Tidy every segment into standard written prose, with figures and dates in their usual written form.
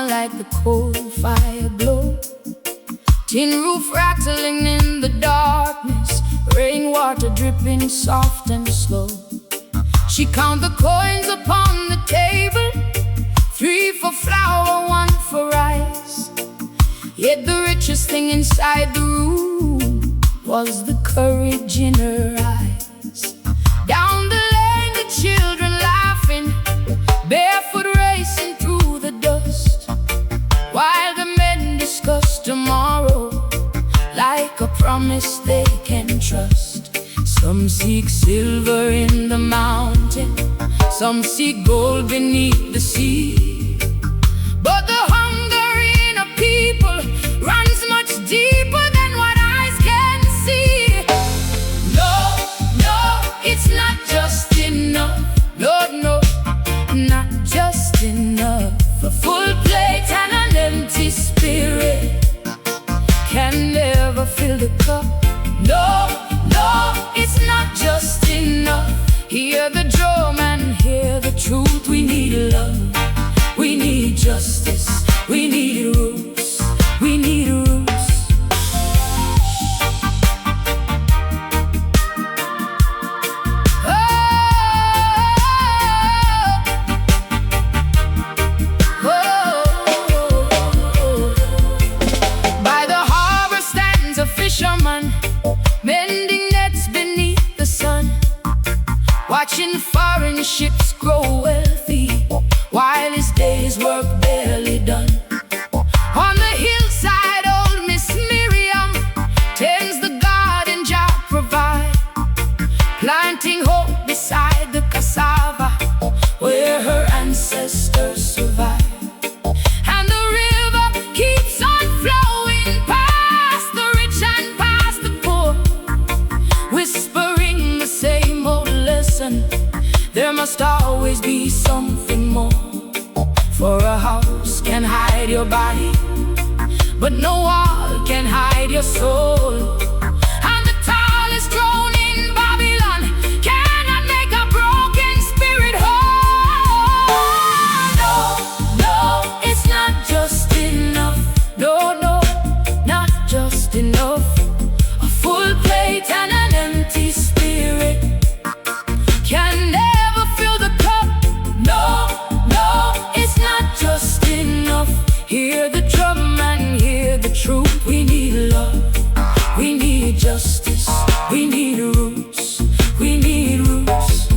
on like the coal fire glow. Tin roof rattling in the darkness, rainwater dripping soft and slow. She count the coins upon the table, 3 for flour, 1 for rice. Yet the richest thing inside the room was the courage in her eyes. Down the lane the children laughing, barefoot racing through the dust, while the men discuss tomorrow like a promise they can trust. Some seek silver in the mountain, some seek gold beneath the sea, but the hunger in a people runs much deeper than what eyes can see. No, no, it's not just enough. No, no, not just enough. A full plate and an empty spirit can never fill the cup. No, no, it's not just enough. Hear the drum and hear the truth. We need love, we need justice, we need roots, we need roots. Fisherman mending nets beneath the sun, watching foreign ships grow wealthy while his day's work barely done. On the hillside old Miss Miriam tends the garden Jah provide, planting hope beside the cassava where her ancestors survived. And the river keeps on flowing past the rich and past the poor, whispering the same old lesson: there must always be something more. For a house can hide your body, but no wall can hide your soul. And the tallest throne in Babylon cannot make a broken spirit whole. No, no, it's not just enough. No, no, not just enough. A full plate and an empty spirit can never fill the cup. No, no, it's not just enough. Hear the drum and hear the truth. We need love, we need justice, we need roots, we need roots.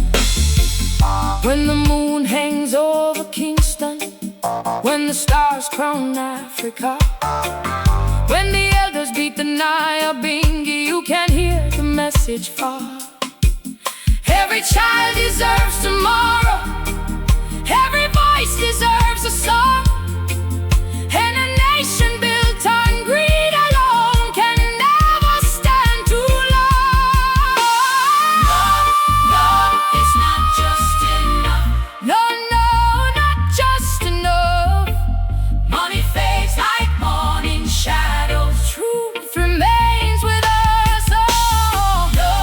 When the moon hangs over Kingston, when the stars crown Africa, when the elders beat the Nyabingi, you can hear the message far. Every child deserves tomorrow, every voice deserves a song, and a nation built on greed alone can never stand too long. No, no, it's not just enough. No, no, not just enough. Money fades like morning shadows, truth remains with us all. No,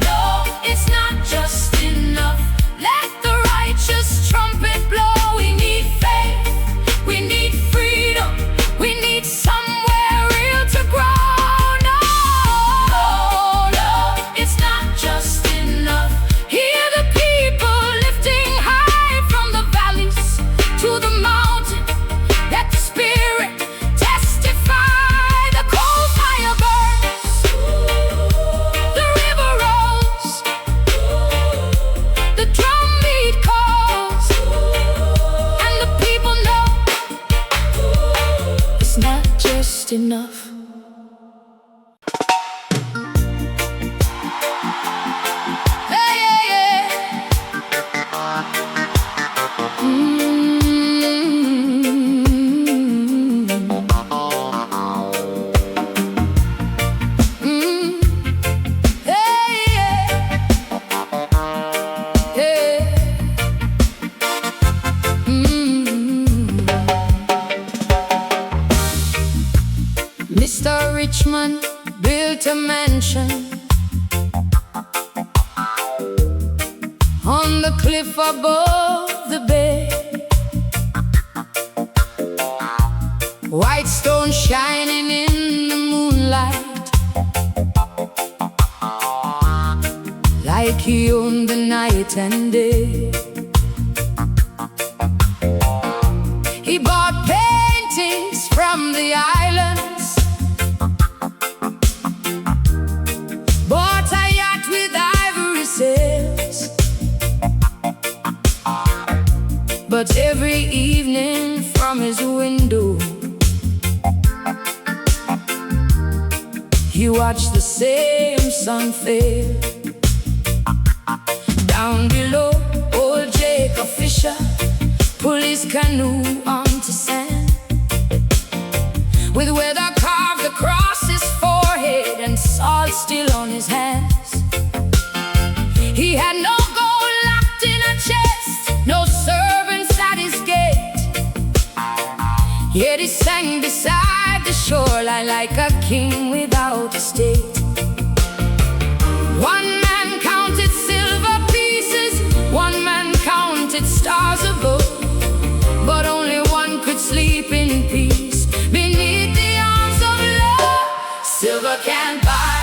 no, it's not just enough. Let the righteous trumpet blow. We need faith, we need freedom, we need somewhere real to grow. No, no, no, it's not just enough. Hear the people lifting high from the valleys to the mountain. Let the spirit testify. The coal fire burns, the river rolls, the drumbeat calls, and the people know it's not just enough. Hey, yeah, yeah. Hey, yeah. Yeah. Mr. Richmond built a mansion on the cliff above the bay. He owned the night and day. He bought paintings from the islands, bought a yacht with ivory sails. But every evening from his window, he watched the same sun fail. Down below, old Jacob Fisher pulled his canoe onto sand, with weather carved across his forehead and salt still on his hands. He had no gold locked in a chest, no servants at his gate, yet he sang beside the shoreline like a king without a state. One man counted silver pieces, one man counted stars above, but only one could sleep in peace beneath the arms of love. Silver can't buy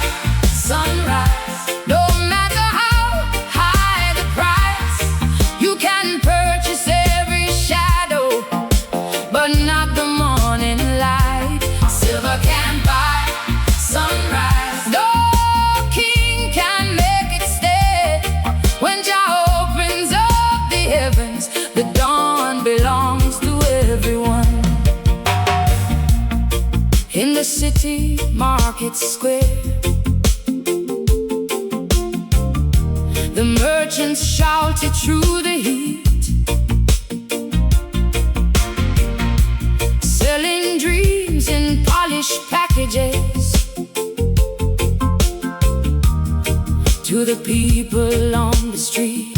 sunrise, no matter how high the price. You can purchase every shadow, but not the morning light. Silver can't buy sunrise, no king can make it stay. When Jah opens up the heavens, the dawn belongs to everyone. In the city market square, the merchants shouted through the heat, selling dreams in polished packages to the people on the street.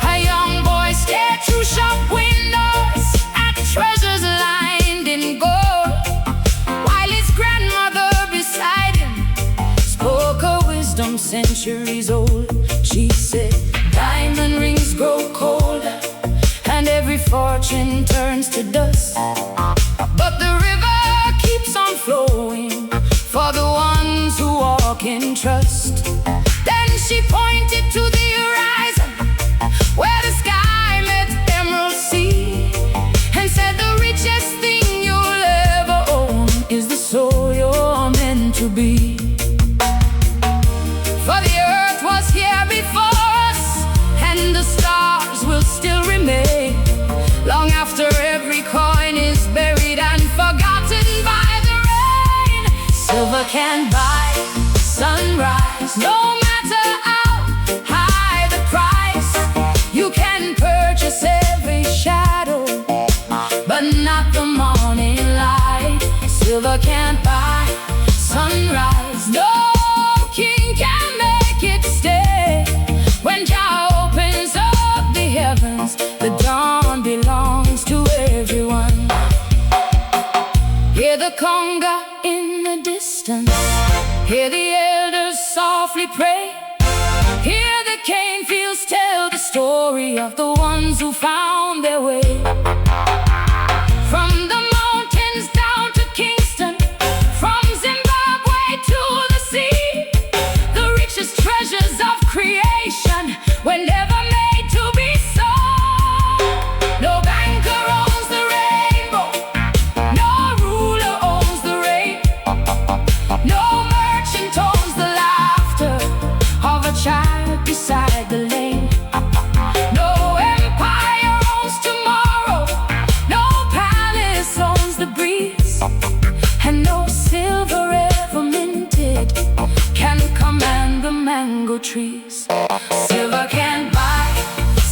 A young boy stared through shop windows at treasures lined in gold, while his grandmother beside him spoke a wisdom centuries old. She said, diamond rings grow colder, and every fortune turns to dust, but the river keeps on flowing for the ones who walk in trust. Then she pointed to the horizon, where the sky met emerald sea, and said, the richest thing you'll ever own is the soul you're meant to be. For the earth was here before us, and the stars will still remain long after every coin is buried and forgotten by the rain. Silver can't buy sunrise, no matter how high the price. You can purchase every shadow, but not the morning light. Silver can't buy sunrise, no king can make it stay. When Jah opens up the heavens, the dawn belongs to everyone. Hear the conga in the distance, hear the elders softly pray, hear the cane fields tell the story of the ones who found their way. From the mountains down to Kingston, from Zimbabwe to the sea, the richest treasures of creation were never made to be sold. No banker owns the rainbow, no ruler owns the rain, no merchant owns the laughter of a child beside the lane. No empire owns tomorrow, no palace owns the breeze, and no silver ever minted can command the mango trees. Silver can't buy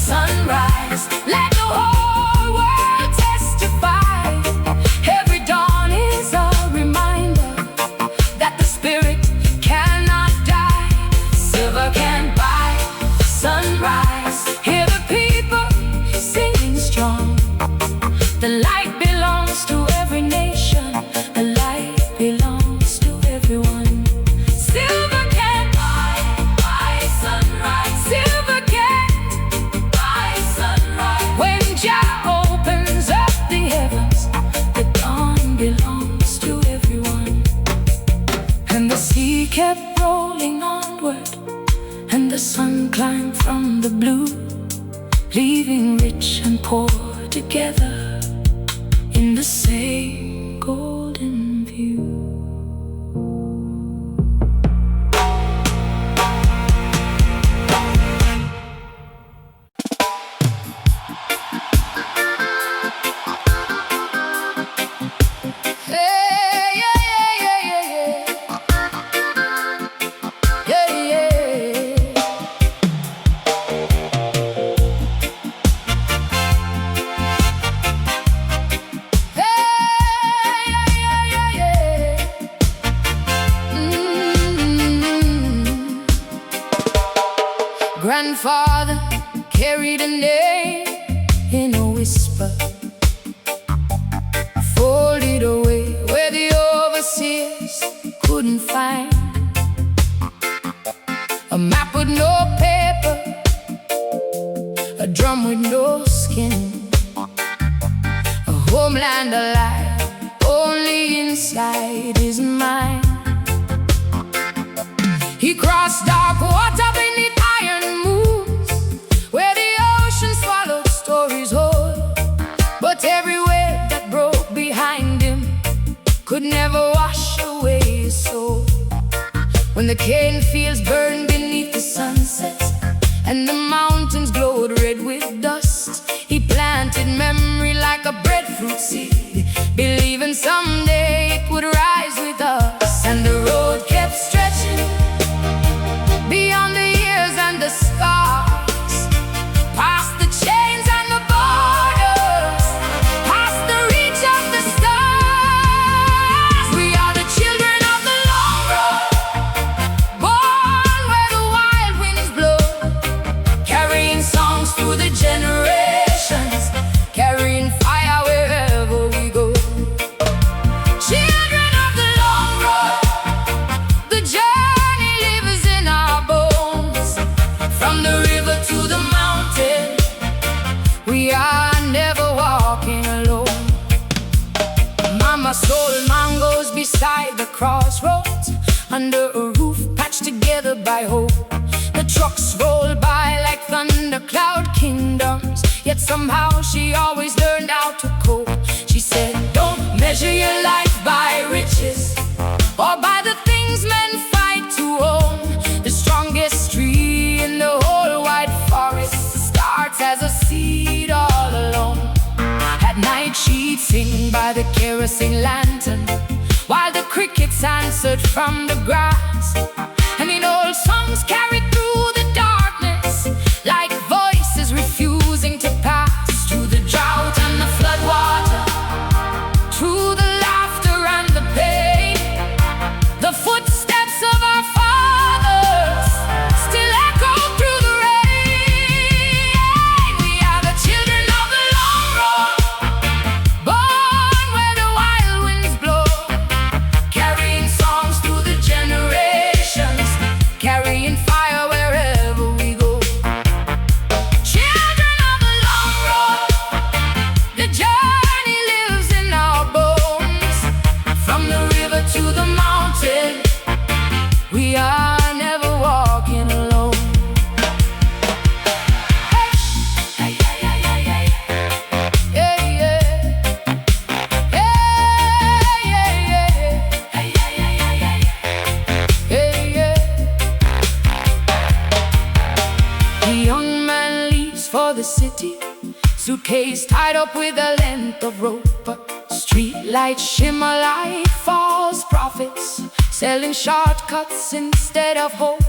sunrise, let the whole world testify. Every dawn is a reminder that the spirit cannot die. Silver can't buy sunrise, hear the people singing strong. The light belongs to every nation, the light belongs to everyone. Silver can't buy sunrise, silver can't buy sunrise. the blue, leaving rich and poor together in the same golden view. Grandfather carried a name in a whisper, folded away where the overseers couldn't find. A map with no paper, a drum with no skin, a homeland alive only inside his mind. He crossed dark water beneath iron moons, where the ocean swallowed stories whole. But every wave that broke behind him could never wash away his soul. When the cane fields burned beneath the sunset and the mountains glowed red with dust, he planted memory like a breadfruit seed, believing someday it would rise with us. And the road kept stretching beyond the years and the scars, past the chains and the borders, past the reach of the stars. We are the children of the long road, born where the wild winds blow, carrying songs through the generations, carrying fire wherever we go. Children of the long road, the journey lives in our bones. From the river to the mountain, we are never walking alone. Mama stole mangoes beside the crossroads, under a roof patched together by hope. The trucks roll by like thundercloud kingdoms, yet somehow she always learned how to cope. She said, don't measure your life by riches or by the things men fight to own. The strongest tree in the whole wide forest starts as a seed all alone. At night she'd sing by the kerosene lantern, while the crickets answered from the grass. And in old songs carried through the darkness, like voices refusing to pass, through the drought and the flood water, through the laughter and the pain. The footsteps of our fathers still echo through the rain. We are the children of the long road, born where the wild winds blow, carrying songs through the generations, carrying fire wherever we go. Children of the long road, the journey lives in our bones. From the river to the mountain, we are never walking alone. Hey, hey, hey, hey, hey, hey, yeah, yeah. Hey, yeah, yeah, hey, yeah, yeah, yeah, yeah, yeah. The young man leaves for the city, suitcase tied up with a length of rope. Street lights shimmer like false prophets, selling shortcuts instead of hope.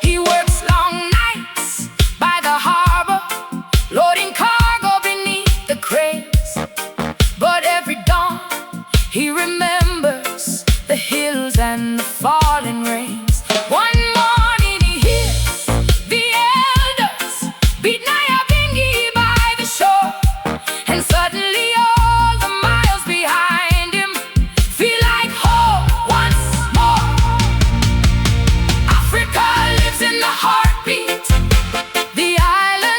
He works long nights by the harbor, loading cargo beneath the cranes. But every dawn he remembers the hills and the falling rains. One morning he hears the elders beat Nyabingi by the shore, and suddenly all the miles behind him feel like home once more. Africa lives in the heartbeat, the island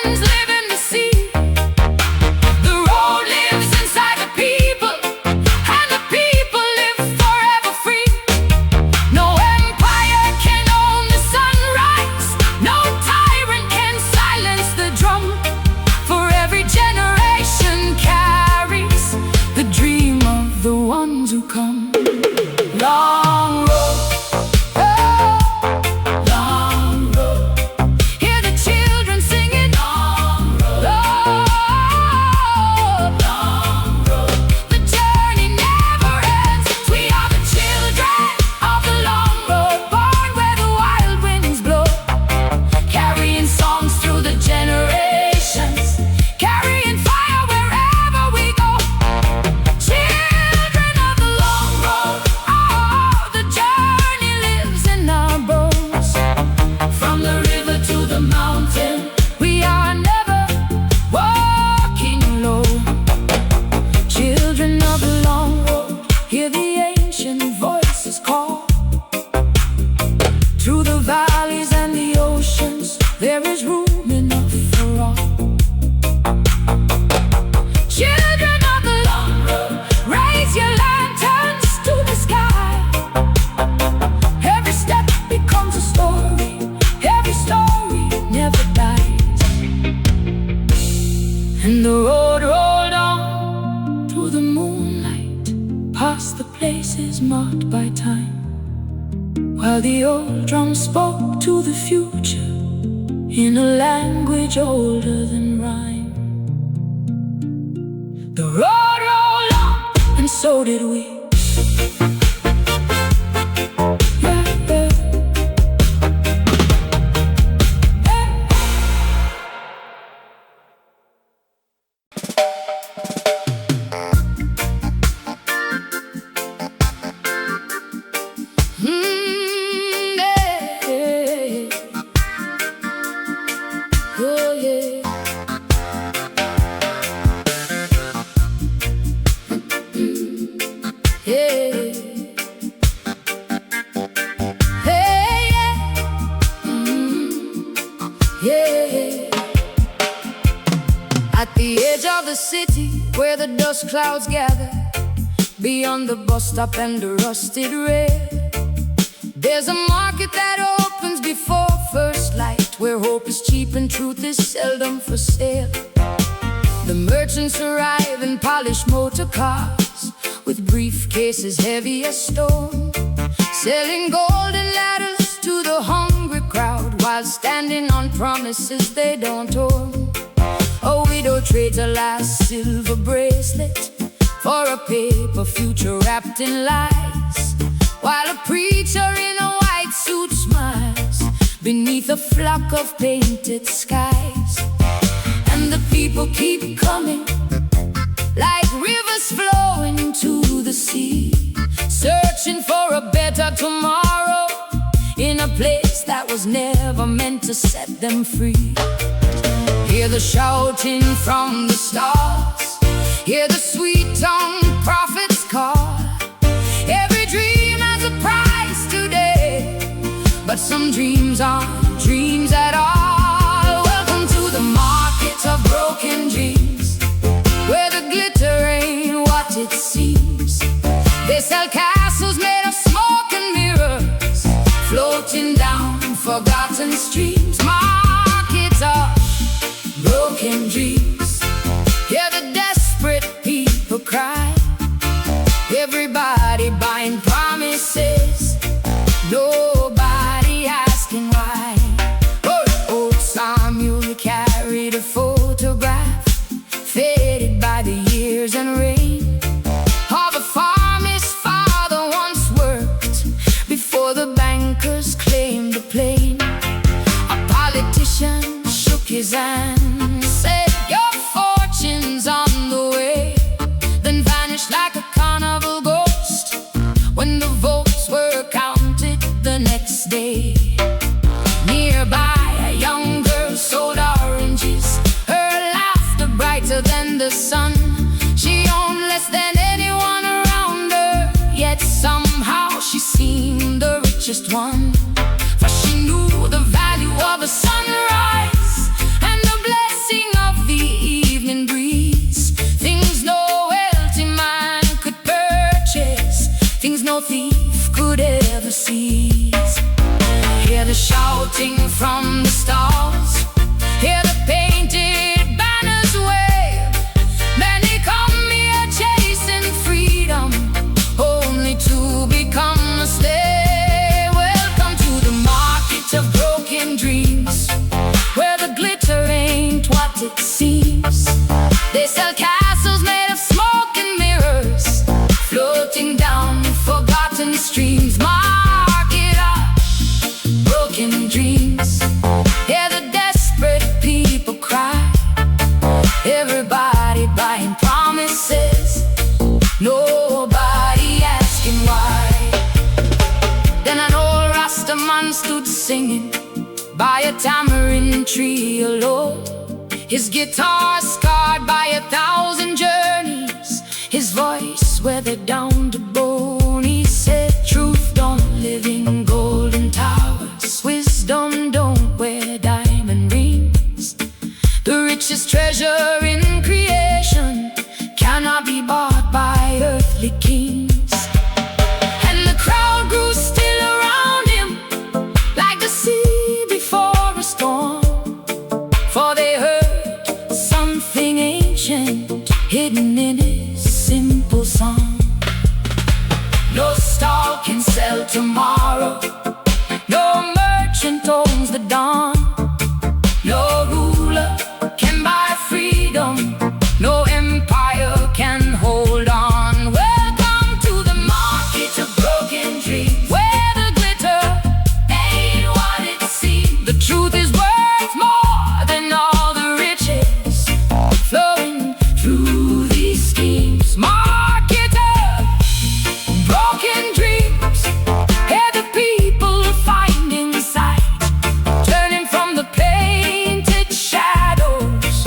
And the road rolled on through the moonlight, past the places marked by time, while the old drum spoke to the future in a language older than rhyme. The road rolled on, and so did we. At the edge of the city, where the dust clouds gather, beyond the bus stop and the rusted rail, there's a market that opens before first light, where hope is cheap and truth is seldom for sale. The merchants arrive in polished motor cars, with briefcases heavy as stone, selling golden ladders to the hungry crowd, while standing on promises they don't own. A widow trades her last silver bracelet for a paper future wrapped in lies, while a preacher in a white suit smiles beneath a flock of painted skies. And the people keep coming, like rivers flowing to the sea, searching for a better tomorrow in a place that was never meant to set them free. Hear the shouting from the stars, hear the sweet-tongued prophets call. Every dream has a price today, but some dreams aren't dreams at all. Welcome to the market of broken dreams, where the glitter ain't what it seems. They sell castles made of smoke and mirrors, floating down forgotten streams. Markets of broken dreams, hear the desperate people cry. Everybody buying promises, nobody asking why. Old Samuel carried a photograph, faded by the years and rain, of a farm his father once worked, before the bankers claimed the plane. A politician shook his hand, said your fortune's on the way, then vanished like a carnival ghost when the votes were counted the next day. Nearby a young girl sold oranges, her laughter brighter than the sun. She owned less than anyone around her, yet somehow she seemed the richest one, for she knew the value of a sunrise and the blessing of the evening breeze. Things no wealthy man could purchase, things no thief could ever seize. Hear the shouting from the stalls, hear the painted banners wave. Many come here chasing freedom, only to become a slave. Welcome to the market of broken dreams, where the glitter ain't what it seems. They sell castles made of smoke and mirrors, floating down forgotten streams. Market of broken dreams, hear the desperate people cry. Everybody buying promises, nobody asking why. Then an old Rasta man stood singing by a tamarind tree alone, his guitar scarred by 1,000 journeys, his voice weathered down to bone. He said, truth don't live in golden towers, wisdom don't wear diamond rings. The richest treasure in creation cannot be bought by earthly kings. And the crowd grew still around him, like the sea before a storm, for they heard something hidden in his simple song. No star can sell tomorrow, no merchant owns the dawn, no ruler can buy freedom, no empire can hold on. Welcome to the market of broken dreams, where the glitter ain't what it seems. The truth is worth more than all the riches flowing through these schemes. Market of broken dreams, here the people find insight, turning from the painted shadows,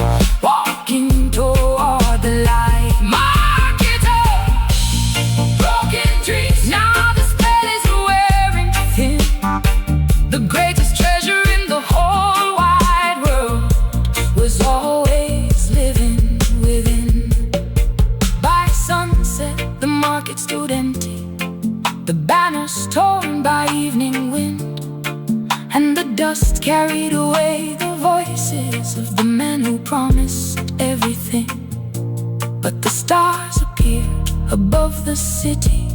walking toward the light. Market of broken dreams, now the spell is wearing thin. The greatest treasure in the whole wide world was always living within. By sunset, the market stood empty, the banners torn by evening wind, and the dust carried away the voices of the men who promised everything. But the stars appeared above the city,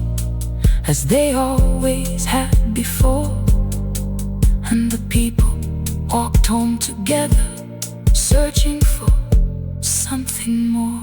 as they always had before, and the people walked home together, searching for something more.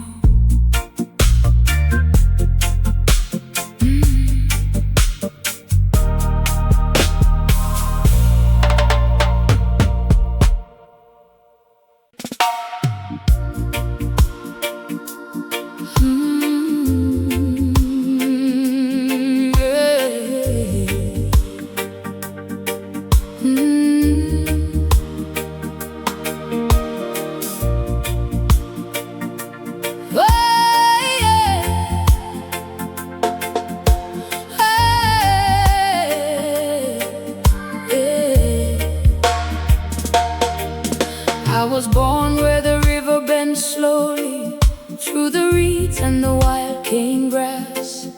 I was born where the river bends slowly through the reeds and the wild cane grass,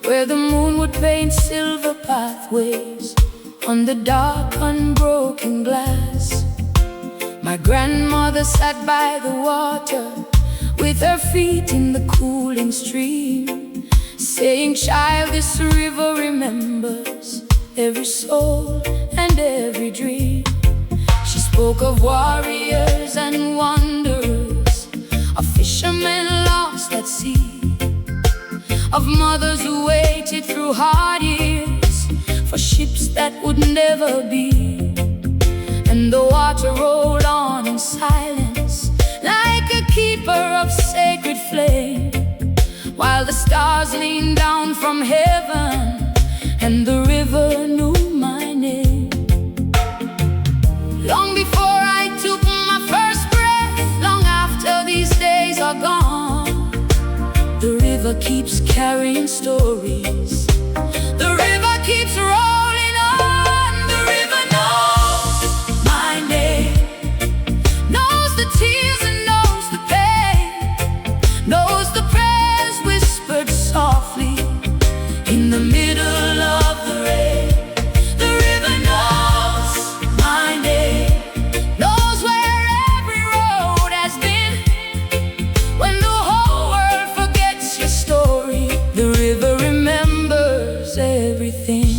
where the moon would paint silver pathways on the dark unbroken glass. My grandmother sat by the water with her feet in the cooling stream, saying, "Child, this river remembers every soul and every dream." She spoke of warriors and wanderers, of fishermen lost at sea, of mothers who waited through hard years for ships that would never be. And the water rolled on in silence, like a keeper of sacred flame, while the stars leaned down from heaven, and the river knew my name. Long before I took my first breath, long after these days are gone, the river keeps carrying stories. The river keeps rolling on. The river knows my name, knows the tears and knows the pain, knows the prayers whispered softly in the middle of the rain. The river knows my name, knows where every road has been. When the whole world forgets your story, the river remembers everything.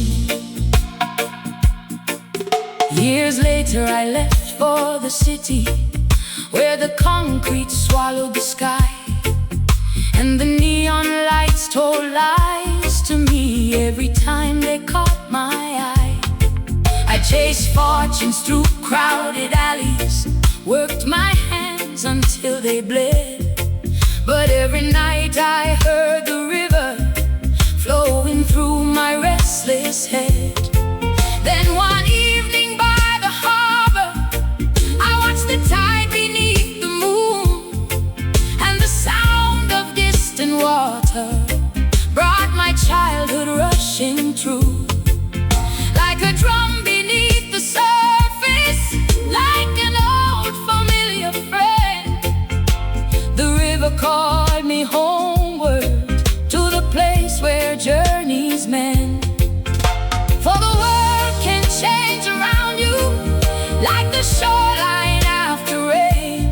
Years later I left for the city, where the concrete swallowed the sky, and the neon lights told lies to me every time they caught my eye. I chased fortunes through crowded alleys, worked my hands until they bled, but every night I heard the river flowing through my restless head. Then one evening by the harbor, I watched the tide beneath the moon, and the sound of distant water brought my childhood rushing through. Like a drum beneath the surface, like an old familiar friend, the river called me homeward to the place where journeys mend. For the world can change around you like the shoreline after rain,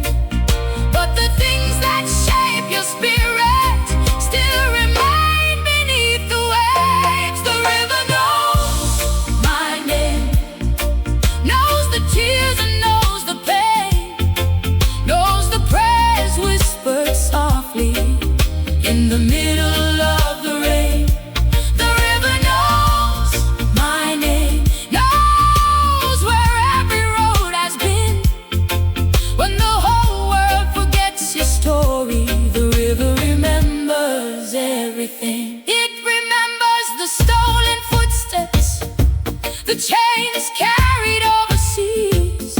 but the things that shape your spirit everything. It remembers the stolen footsteps, the chains carried overseas,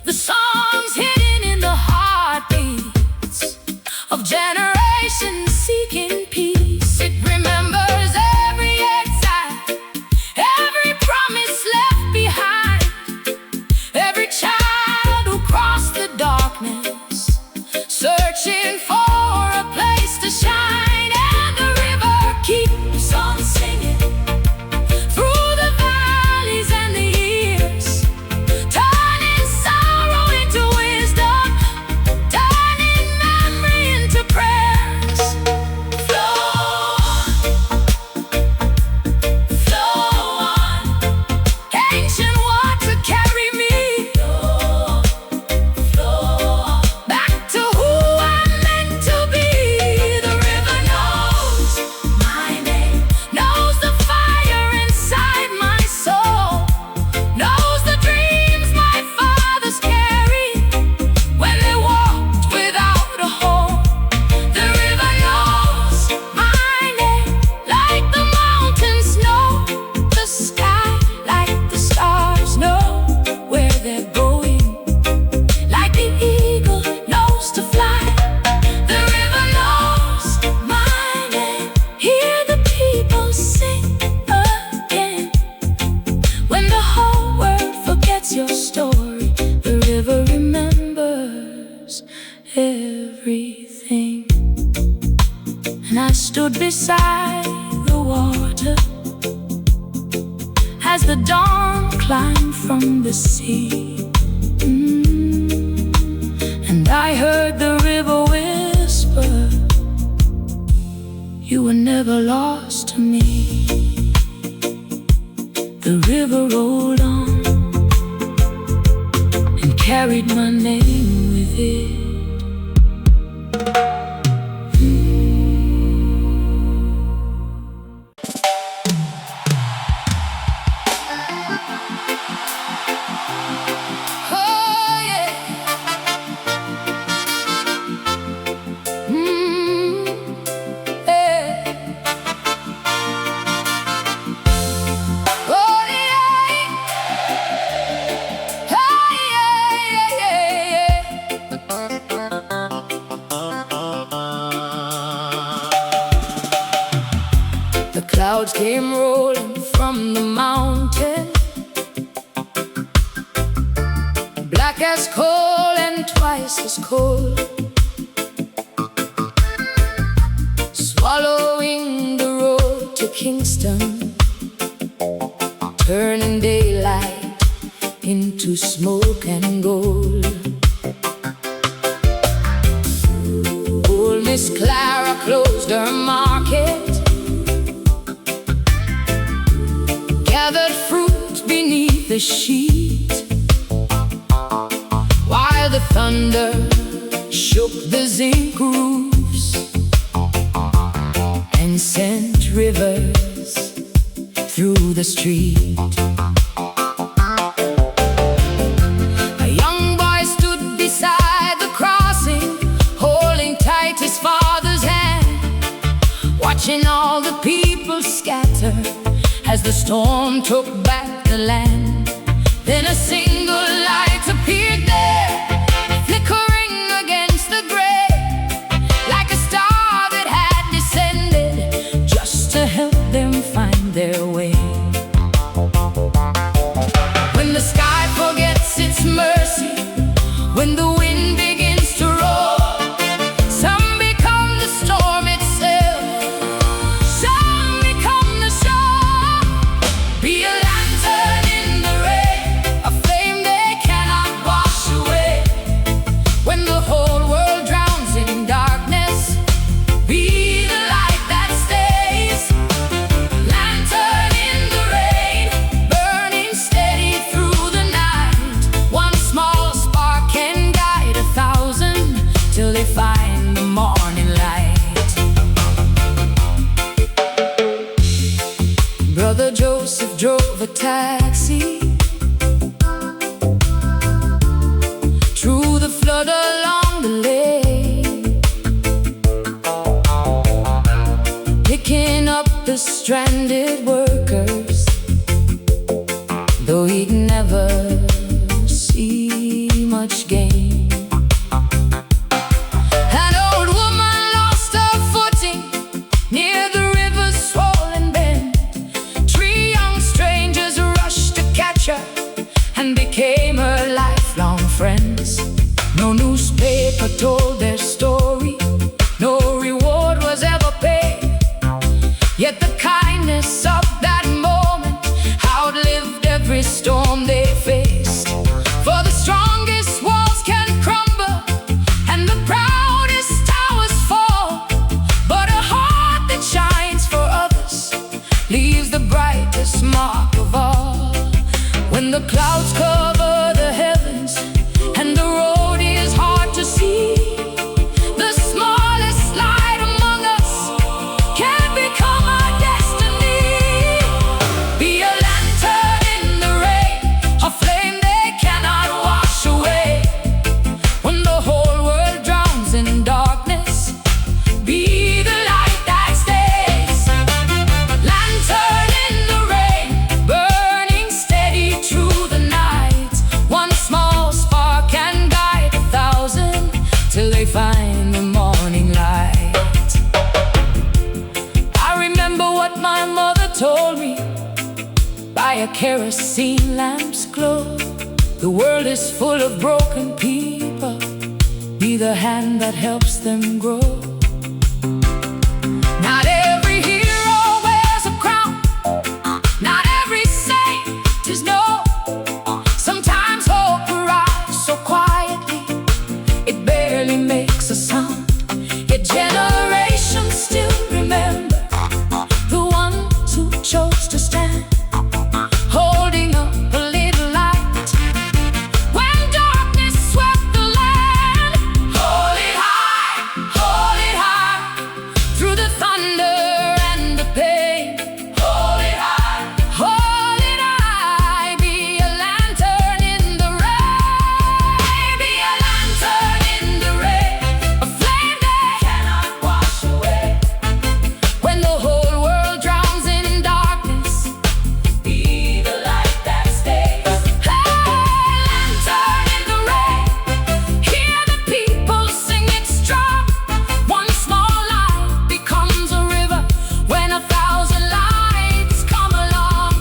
the songs hidden in the heartbeats of generations seeking peace. It remembers every exile, every promise left behind, every child who crossed the darkness, searching for a place to shine. And the river keeps on singing through the valleys and the years, turning sorrow into wisdom, turning memory into prayers. Flow on, ancient water carry me. Back to who I'm meant to be. The river knows my name, knows the fire inside my soul, knows the dreams my fathers carried when they walked without a home. The river knows my name, like the mountains know the sky, like the stars know where they're going, like the eagle knows to fly. The river knows my name. Hear the people sing again. When the whole world forgets your story, the river remembers everything. And I stood beside the water as the dawn climbed from the sea. And I heard the river whisper, you were never lost to me. The river rolled on and carried my name with it. Oh yeah. Yeah. Oh yeah. Oh yeah, yeah. The clouds came rolling from the mountain, black as coal and twice as cold, swallowing the road to Kingston, turning daylight into smoke and gold. Old Miss Clara closed her market, gathered fruit beneath the sheet, while the thunder shook the zinc roofs and sent rivers through the street. A young boy stood beside the crossing, holding tight his father's hand, watching all the people scatter as the storm took back the land. Then a single light appeared there, flickering against the gray, like a star that had descended just to help them find their way. When the sky forgets its mercy, when the wind begins to roar, some become the storm itself, some become the shore. Be a lantern in the rain, a flame they cannot wash away. When the whole world drowns in darkness, be the light that stays. Lantern in the rain, burning steady through the night. One small spark can guide 1,000 till they find the morning light. Brother Joseph drove a taxi through the flood along the lake, the stranded workers, though he'd never see much gain. An old woman lost her footing near the river's swollen bend. 3 young strangers rushed to catch her and became her lifelong friends. No newspaper told their story, no reward was ever paid, yet the kindness of that moment outlived every storm they faced. For the strongest walls can crumble and the proudest towers fall, but a heart that shines for others leaves the brightest mark of all. When the clouds cover the heavens and the road is hard to see, the smallest light among us can become our destiny. Be a lantern in the rain, a flame they cannot wash away. When the whole world drowns in darkness, be the light that stays. Lantern in the rain, burning steady through the night. One small spark can guide 1,000 till they find the morning light. I remember what my mother told me: by a kerosene lamp's glow, the world is full of broken people, be the hand that helps them grow. Not every hero wears a crown, not every saint is known. Sometimes hope arrives so quietly, it barely makes a sound. Yet generations still remember the ones who chose to stand, holding up a little light when darkness swept the land. Hold it high through the thunder and the pain. Hold it high, be a lantern in the rain. Be a lantern in the rain, a flame they cannot wash away. When the whole world drowns in darkness, be the light that stays. Hey, lantern in the rain, hear the people sing it strong. One small light becomes a river when 1,000 lights come along.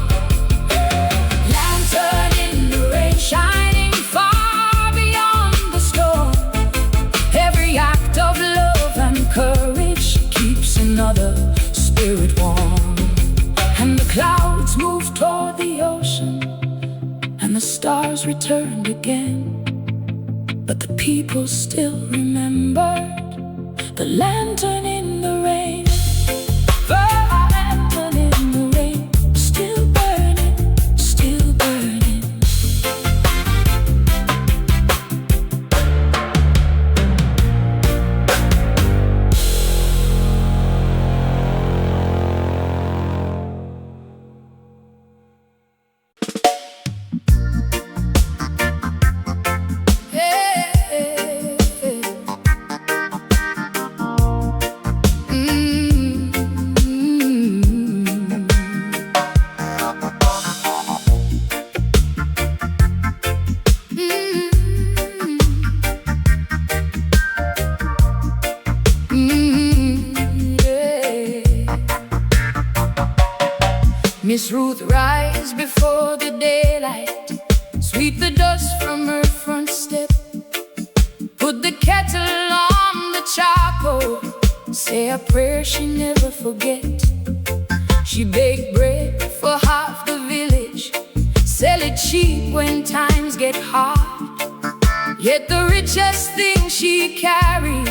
Lantern in the rain, shining far beyond the storm. Every act of love and courage keeps another spirit warm. And the clouds move toward the ocean and the stars returned again, but the people still remembered the lantern in the rain. The lantern in the rain, still burning, still burning. Miss Ruth rise before the daylight, sweep the dust from her front step, put the kettle on the charcoal, say a prayer she never forget. She baked bread for half the village, sell it cheap when times get hard. Yet the richest thing she carried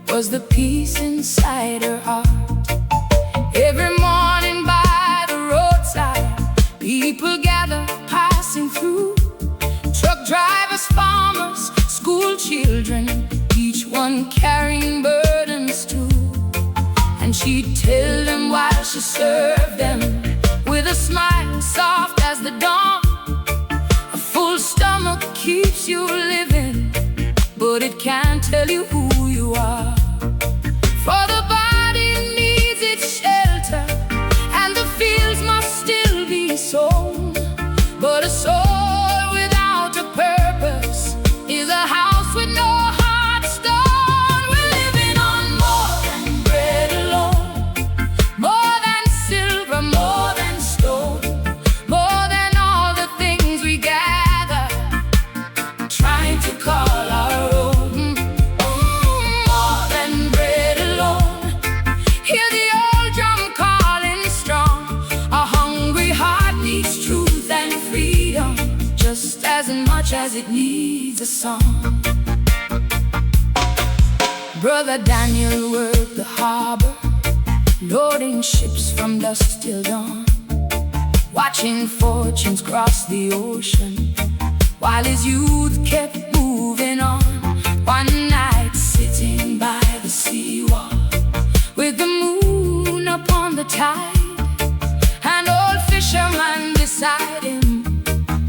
was the peace inside her heart. Every morning by the roadside, people gather passing through. Truck drivers, farmers, school children, each one carrying burdens too. And she'd tell them while she served them, with a smile soft as the dawn. A full stomach keeps you living, but it can't tell you who you are. For the body needs its shelter, it needs a song. Brother Daniel worked the harbor, loading ships from dusk till dawn, watching fortunes cross the ocean, while his youth kept moving on. One night sitting by the seawall, with the moon upon the tide, an old fisherman beside him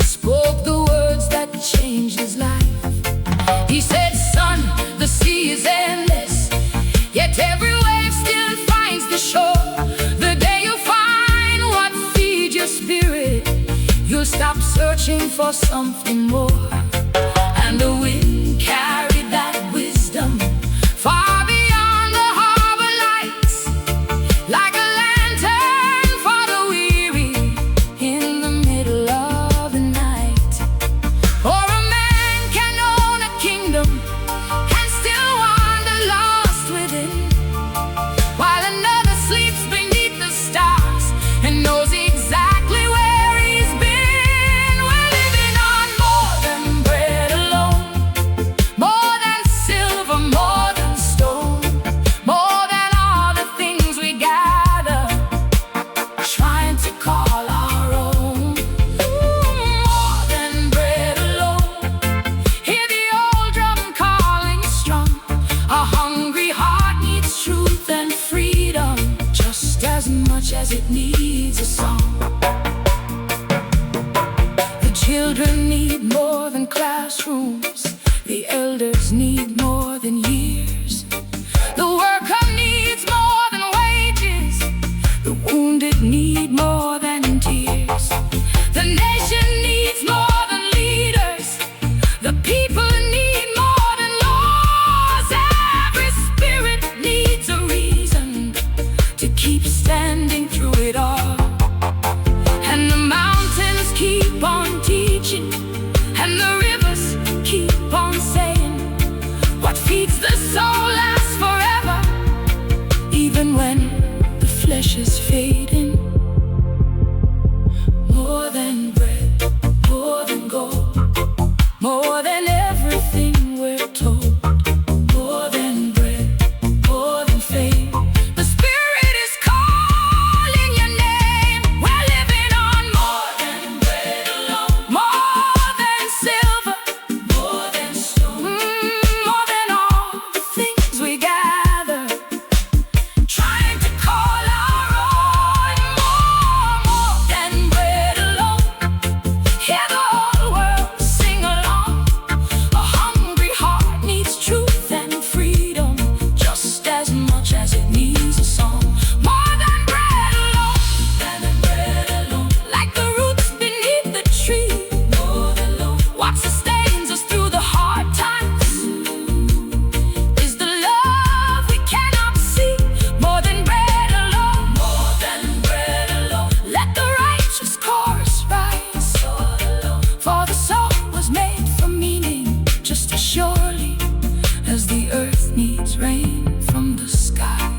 spoke the words that changed his life. He said, "Son, the sea is endless, yet every wave still finds the shore. The day you find what feeds your spirit, you'll stop searching for something more." And the wind carried that wisdom far beyond the harbor lights, like a lantern for the weary in the middle of the night. For a man can own a kingdom and still wander lost within, while another sleeps beneath the stars and knows exactly where he's been. We're living on more than bread alone, more than silver, more than stone, more than all the things we gather, trying to call our own. More than bread alone. Hear the old drum calling strong. A hungry heart needs truth and freedom, just as much as it needs a song. The children need more than classrooms, the elders need more than years, the worker needs more than wages, the wounded need more than tears. The nation needs more than leaders, the people need more than laws. Every spirit needs a reason to keep standing through it all. And the mountains keep on teaching, and the rivers keep on saying, what feeds the soul lasts forever, even when the flesh is fading. More than bread, more than gold, more than everything we're told. More than bread, more than fame. The Spirit is calling your name. We're living on more than bread alone, more than silver, more than stone, more than all the things we gather, trying to call our own. More than bread alone. Hear the whole world sing along. A hungry heart needs truth and freedom, just as much as it needs a song. More than bread alone, like the roots beneath the tree. More than alone. What sustains us through the hard times is the love we cannot see. More than bread alone, more than bread alone. Let the righteous chorus rise, for the soul was made for meaning, just as surely as the earth needs rain from the sky,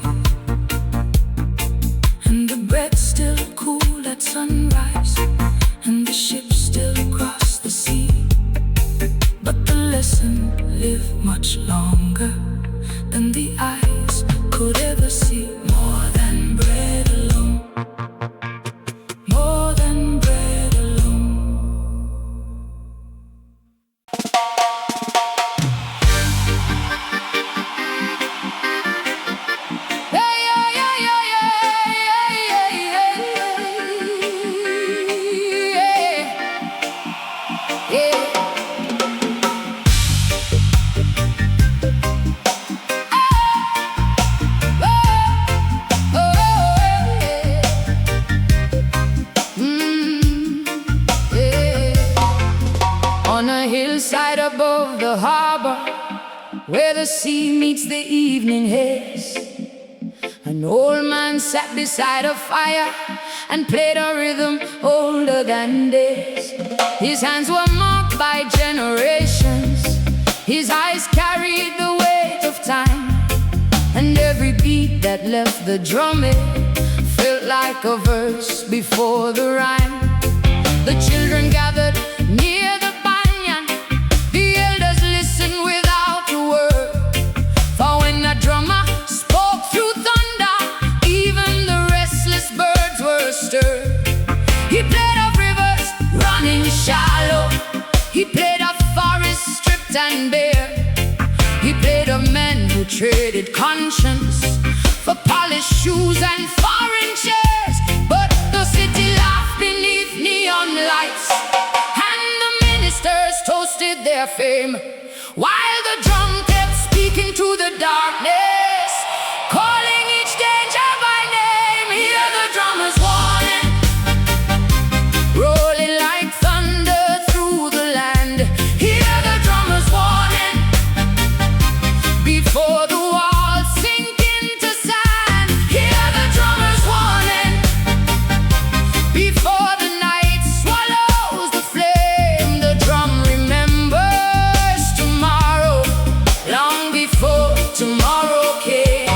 and the bread still cool at sunrise, and the ships still cross the sea. But the lesson live much longer than the eyes could ever see. More than bread alone, more than bread alone. Yeah, yeah, yeah, yeah, yeah, yeah, yeah, yeah, yeah. On a hillside above the harbor, where the sea meets the evening haze, an old man sat beside a fire and played a rhythm older than days. His hands were marked by generations, his eyes carried the weight of time, and every beat that left the drumming felt like a verse before the rhyme. The children gathered near the banyan, traded conscience for polished shoes and foreign chairs. But the city laughed beneath neon lights, and the ministers toasted their fame, while the drum kept speaking to the darkness, calling each danger by name. Hear the drummers warning, rolling like thunder through the land. Hear the drummers warning, before the walls sink into sand. Hear the drummers warning, before the night swallows the flame. The drum remembers tomorrow, long before tomorrow came.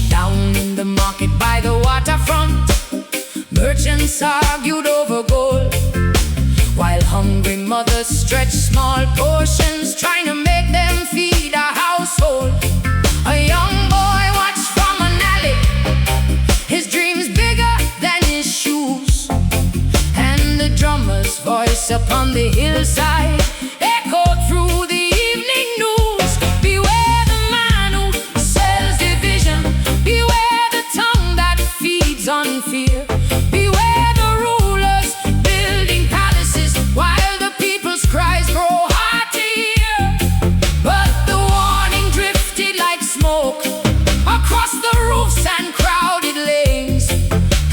Down in the market by the waterfront, merchants argued over gold, while hungry mothers stretched small portions, trying to make them feed a household. A young boy watched from an alley, his dreams bigger than his shoes, and the drummer's voice upon the hillside echoed through the evening news. Beware the man who sells division, beware the tongue that feeds on fear, beware the rulers building palaces while the people's cries grow hard to hear. But the warning drifted like smoke across the roofs and crowded lanes,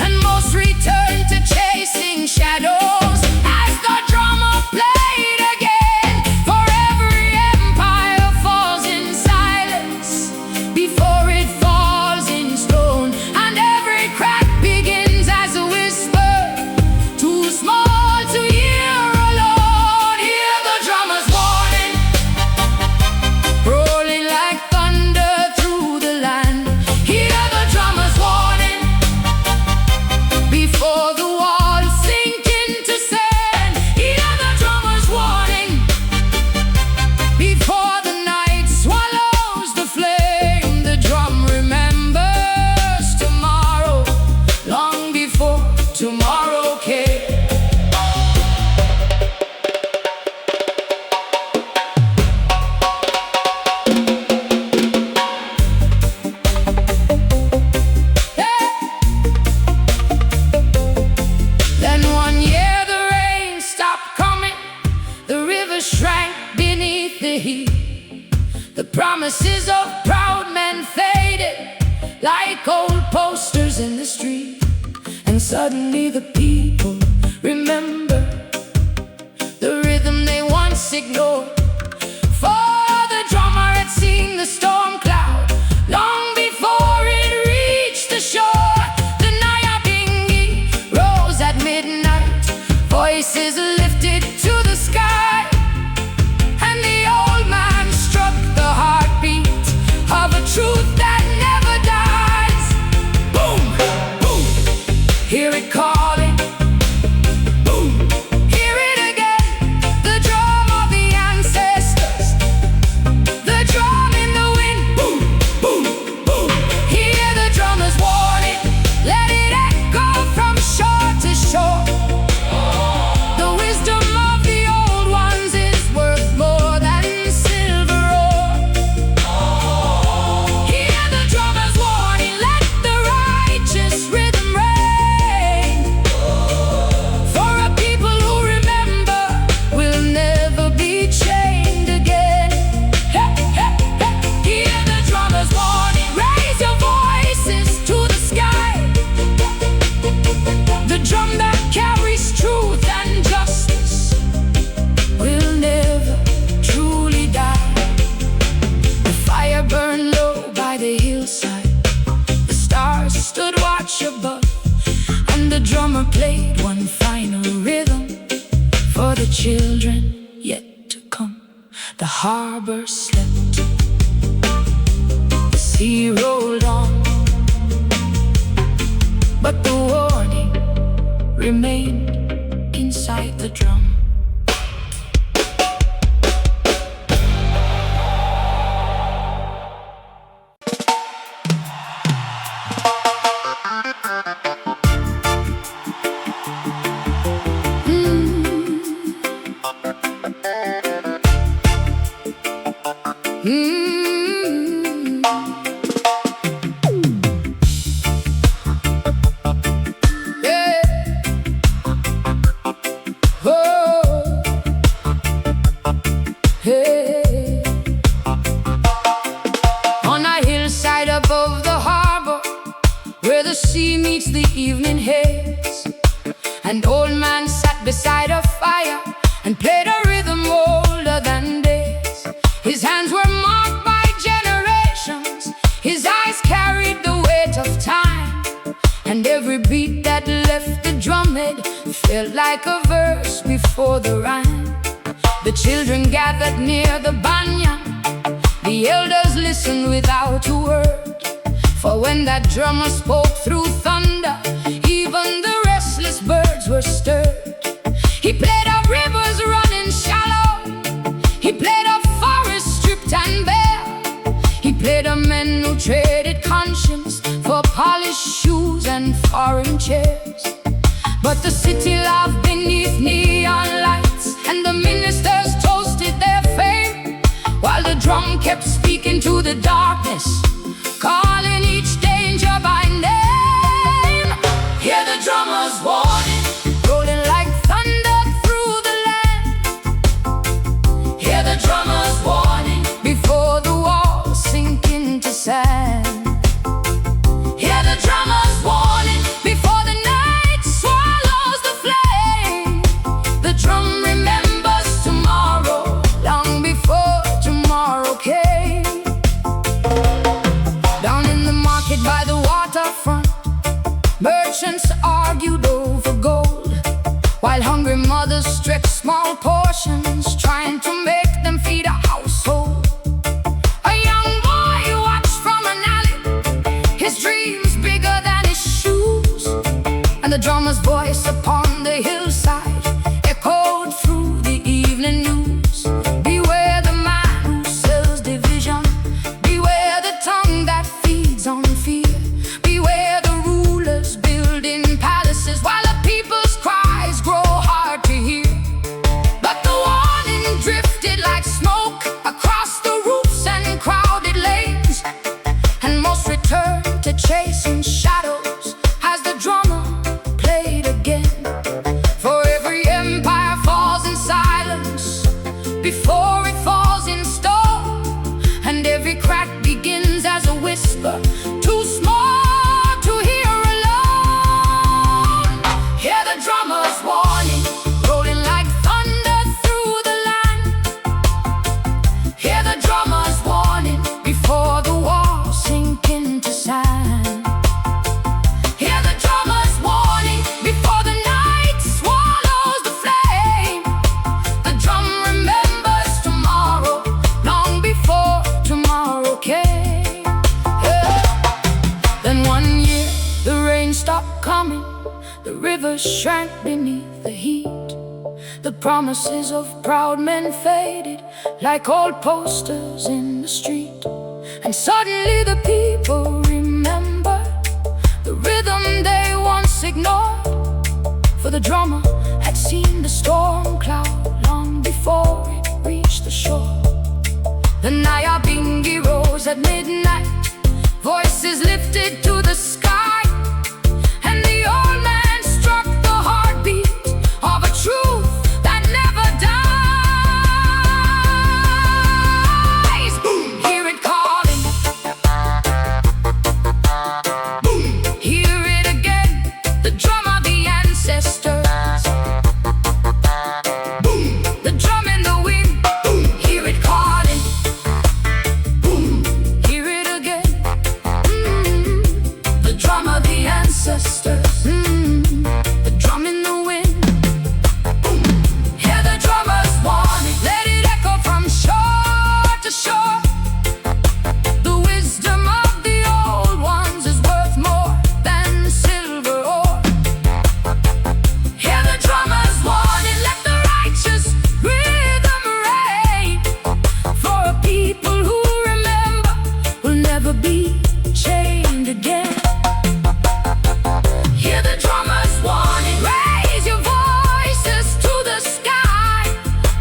and most returned to chasing shadows as the drummer played again. For every empire falls in silence before it falls in stone, and every crack begins as a whisper, too small to hear alone. Hear the drummers warning, rolling like thunder through the land. Hear the drummers warning, before the walls sink into sand. Hear the drummers warning, before the night swallows the flame. The drum remembers tomorrow, long before tomorrow came. Then one year the rain stopped coming, the river shrank beneath the heat, the promises of proud men faded like old posters in the street. And suddenly the people remember the rhythm they once ignored, for the drummer had seen the storm cloud long before it reached the shore. The Nyabingi rose at midnight, voices lifted to the sky, and the old man struck the heartbeat of a truth that never dies. Boom, boom, hear it calling. Boom, hear it again. The drum of the ancestors, the drum in the wind. Boom, boom, boom. Hear the drummers warning, let it echo from shore to shore. The wisdom of the old ones is worth more than silver ore. Hear the drummers warning, let the righteous rhythm reign. For a people who remember will never be chained again. Hear the drummers warning, raise your voices to the sky. The drum that carries truth and justice will never truly die. The fire burned low by the hillside, the stars stood watch above, and the drummer played one final rhythm for the children yet to come. The harbor slept, the sea rolled on, but the warning remained inside the drum. sea meets the evening haze. An old man sat beside a fire and played a rhythm older than days. His hands were marked by generations, his eyes carried the weight of time, and every beat that left the drumhead felt like a verse before the rhyme. The children gathered near the banyan, the elders listened without a word, for when that drummer spoke through thunder, even the restless birds were stirred. He played of rivers running shallow, he played of forests stripped and bare, he played of men who traded conscience for polished shoes and foreign chairs. But the city laughed beneath neon lights, and the ministers toasted their fame, while the drum kept speaking to the darkness, calling each danger by name. Hear the drummer's warning, rolling like thunder through the land. Hear the drummer's warning, before the walls sink into sand. Hear the drummer's warning, before the night swallows the flame. The drum remembers tomorrow, long before tomorrow came. Down in the market by the waterfront, merchants argued over gold, while hungry mothers stretched small portions, trying to make them feed a household. A young boy watched from an alley, his dreams bigger than his shoes, and the drummer's voice upon the hillside echoed through the evening news. Beware the man who sells division, beware the tongue that feeds on fear, beware the rulers building palaces while the people's cries grow hard to hear. But the warning drifted like smoke across the roofs and crowded lanes, and most returned to chasing shadows as the drummer played again. For every empire falls in silence before it falls in stone, and every crack begins as a whisper, too small to hear alone. Hear the drummer's warning, rolling like thunder through the land. Hear the drummer's warning, before the walls sink into sand. Hear the drummer's warning, before the night swallows the flame. The drum remembers tomorrow, long before tomorrow came. Yeah. Then one year the rain stopped coming, the rivers shrank beneath the heat, the promises of proud men faded like old posters in the street. And suddenly the people remembered the rhythm they once ignored, for the drummer had seen the storm cloud long before it reached the shore. The Nyabingi rose at midnight, voices lifted to the sky, and the old man struck the heartbeat of a truth that never dies. Boom! Hear it calling, boom! Hear it again, the drum of the ancestors. Boom! The drum in the wind, boom! Hear it calling, boom! Hear it again, the drum of the ancestors. The drum in the wind, boom! Hear the drummer's warning, let it echo from shore to shore. The wisdom of the old ones is worth more than silver ore. Hear the drummer's warning, let the righteous rhythm reign, for a people who remember will never be chained again. Hear the drummer's warning, raise your voices to the sky.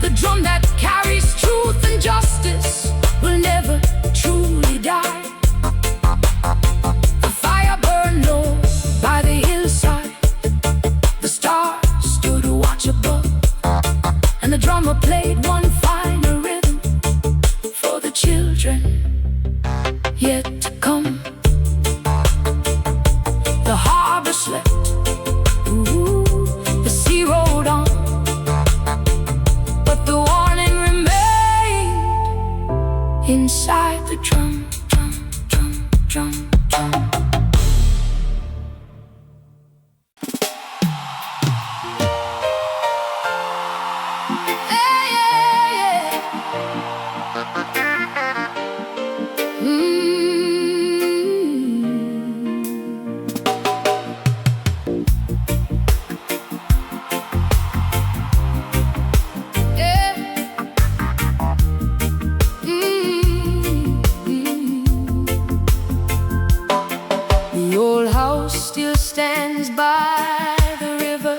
The drum that carries truth and justice will never truly die. The fire burned low by the hillside, the stars stood to watch above, and the drummer played one final rhythm for the children yet to come. drum, drum. Hey, yeah, yeah. The old house still stands by the river,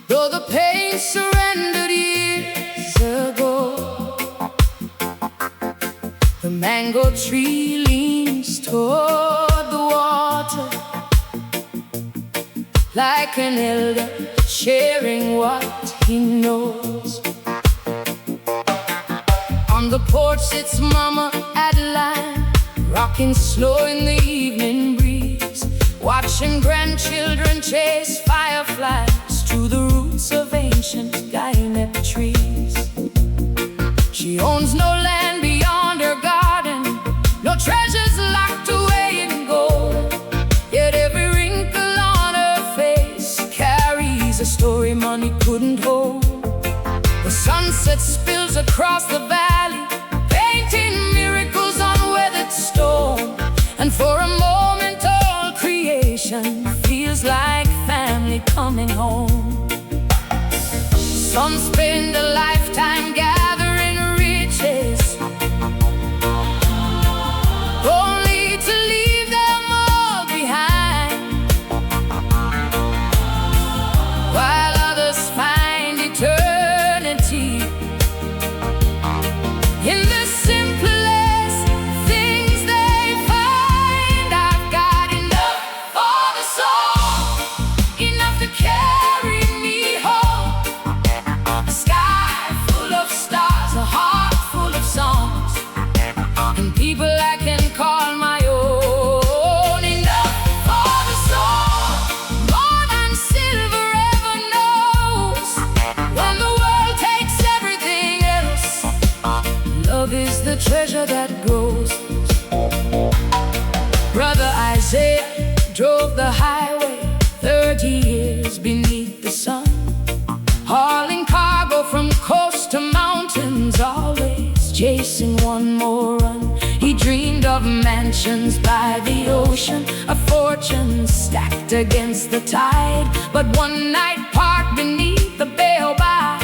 though the pain surrendered years ago. The mango tree leans toward the water, like an elder sharing what he knows. On the porch sits Mama Adeline, rocking slow in the evening breeze, watching grandchildren chase fireflies through the roots of ancient gynep trees. She owns no land beyond her garden, no treasures locked away in gold, yet every wrinkle on her face carries a story money couldn't hold. The sunset spills across the valley, painting miracles on weathered stone, and for a moment all creation feels like family coming home. Some spend a lifetime gathering riches, only to leave them all behind, while others find eternity in the simplest things they find. I've got enough for the soul, enough to carry me home. A sky full of stars, a heart full of songs, and people I can call my own. Enough for the soul, more than silver ever knows. When the world takes everything else, love is the treasure that grows. Brother Isaiah drove the highway 30 years beneath the sun, hauling cargo from coast to mountains, always chasing one more run. He dreamed of mansions by the ocean, a fortune stacked against the tide. But one night parked beneath the baobab,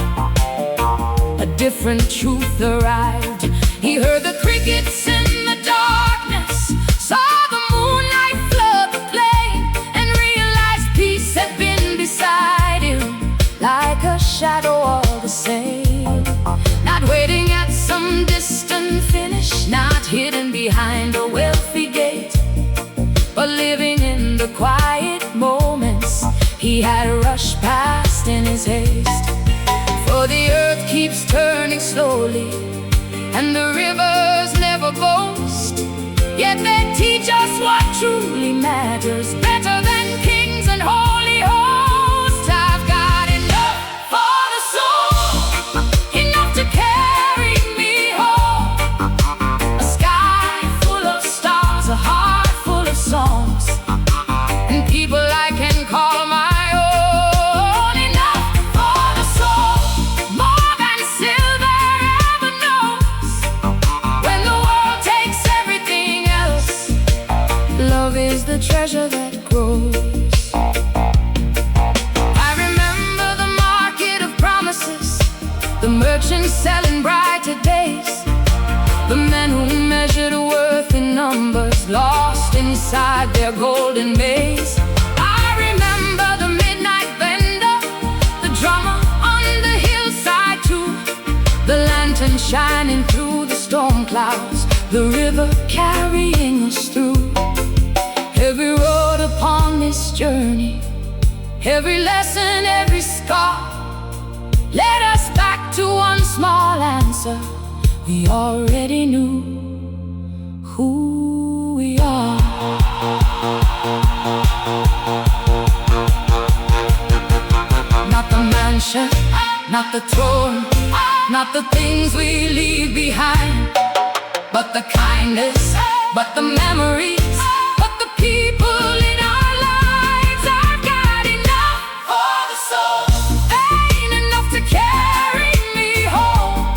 a different truth arrived. He heard the crickets in the darkness, saw the moonlight flood the plain, and realized peace had been beside him, like a shadow all the same. Not waiting at some distant finish, not hidden behind a wealthy gate, but living in the quiet moments he had rushed past in his haste. For the earth keeps turning slowly, and the rivers never boast, yet they teach us what truly matters, better than kings and holy hosts. I've got enough for the soul, enough to carry me home. A sky full of stars, a heart full of songs, and people I can call my own. Enough for the soul, more than silver ever knows. When the world takes everything else, love is the treasure that grows. I remember the market of promises, the merchants selling brighter days, the men who measured worth in numbers, lost inside their golden maze. I remember the midnight vendor, the drummer on the hillside too, the lantern shining through the storm clouds, the river carrying us through. Every road upon this journey, every lesson, every scar, led us back to one small answer. We already knew who we are. Not the mansion, not the throne, not the things we leave behind, but the kindness, but the memories, but the people in our lives. I've got enough for the soul, ain't enough to carry me home.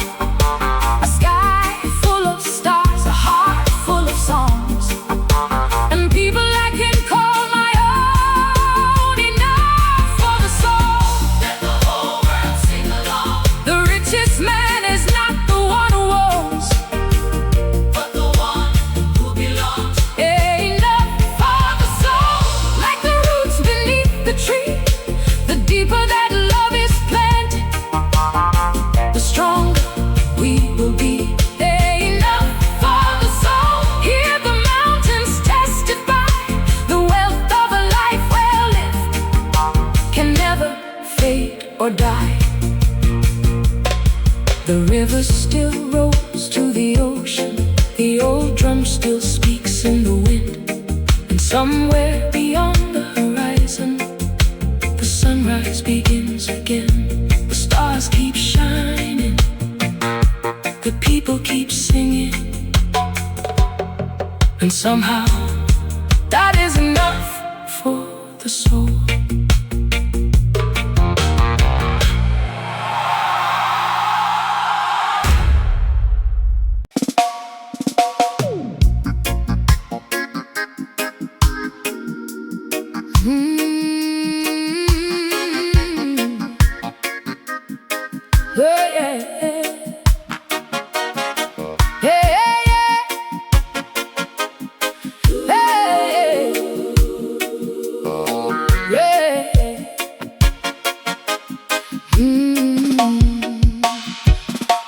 A sky full of stars, a heart full of songs, and people I can call my own. Enough for the soul. Let the whole world sing along. The richest man is not the one who owns, but the one who belongs. Enough for the soul. Like the roots beneath the tree, the deeper that love is planted, the stronger we will be. Enough for the soul. Hear the mountains testify, the wealth of a life well lived can never fade or die. The river still rolls to the ocean, the old drum still speaks in the wind, and somewhere beyond the horizon, the sunrise begins again. The stars keep shining, the people keep singing, and somehow that is enough for the soul.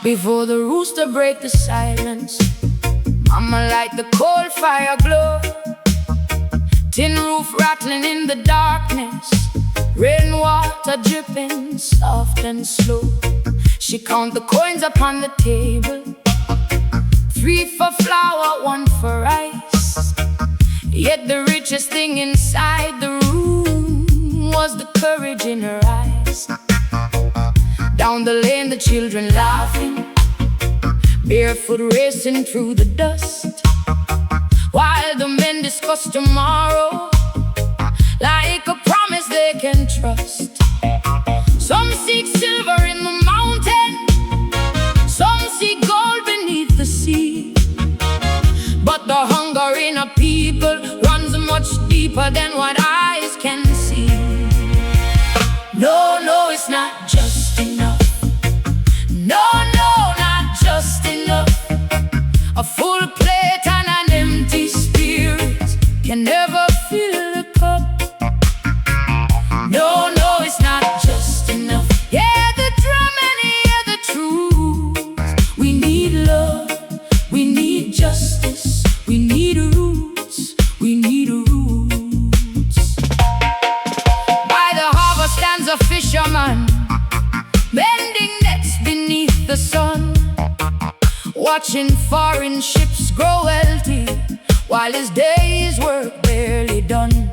Before the rooster break the silence, Mama light the coal fire glow. Tin roof rattling in the darkness, rainwater dripping soft and slow. She count the coins upon the table, 3 for flour, 1 for rice. Yet the richest thing inside the room was the courage in her eyes. Down the lane the children laughing, barefoot racing through the dust, while the men discuss tomorrow like a promise they can trust. Some seek silver in the mountain, some seek gold beneath the sea, but the hunger in a people runs much deeper than what eyes can see. No, no, it's not just enough. No, no, not just enough. A full plate and an empty spirit can never fill a cup. No, no, it's not just enough. Yeah, the drum and hear the truth. We need love, we need justice, we need roots, we need roots. By the harbor stands a fisherman, mending nets beneath the sun, watching foreign ships grow wealthy while his day's work barely done.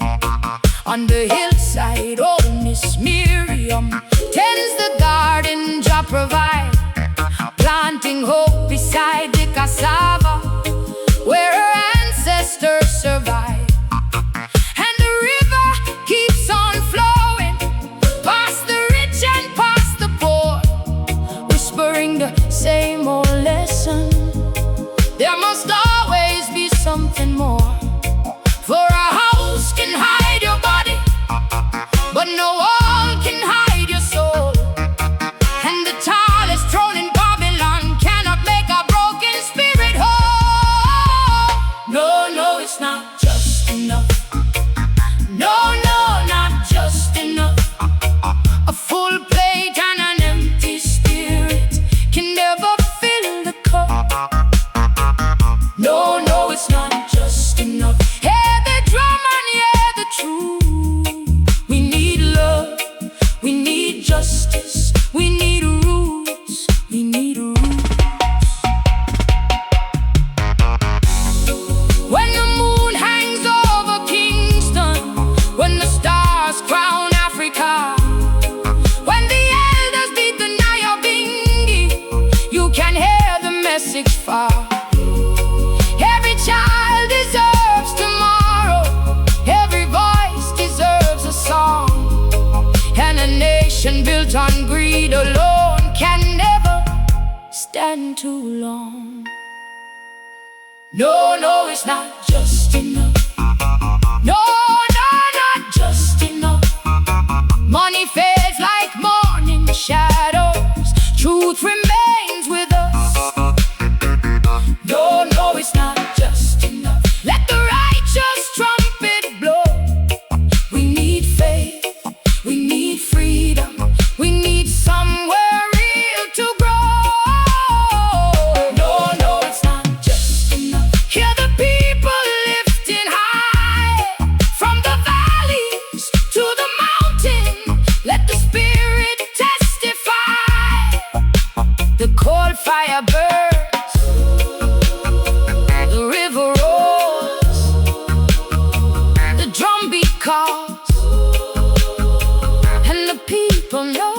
On the hillside, old Miss Miriam tends the garden Jah provide, planting hope beside the cassava where her ancestors survived. And the river keeps on flowing, past the rich and past the poor, whispering the same old lesson: there must always be something more. For a house can hide your body, but no wall can hide your soul. And the tallest throne in Babylon cannot make a broken spirit whole. No, no, it's not just enough. No, no, not just enough. A full plate and an empty spirit can never fill the cup. No, no, it's not just enough. Hear the drum and hear the truth. We need love, we need justice, we need roots, we need roots. When the moon hangs over Kingston, when the stars crown Africa, when the elders beat the Nyabingi, you can hear the message far. No, no, it's not just enough. No, no, not just enough. Money fades like morning shadows. Truth remains with us. No, no, it's not just enough. Let the righteous trumpet blow. We need faith, we need freedom, we need somewhere real to grow. No, no, it's not just enough. Hear the people lifting high, from the valleys to the mountain. Let the Spirit testify. The coal fire burns, the river roars, the drumbeat calls, and the people know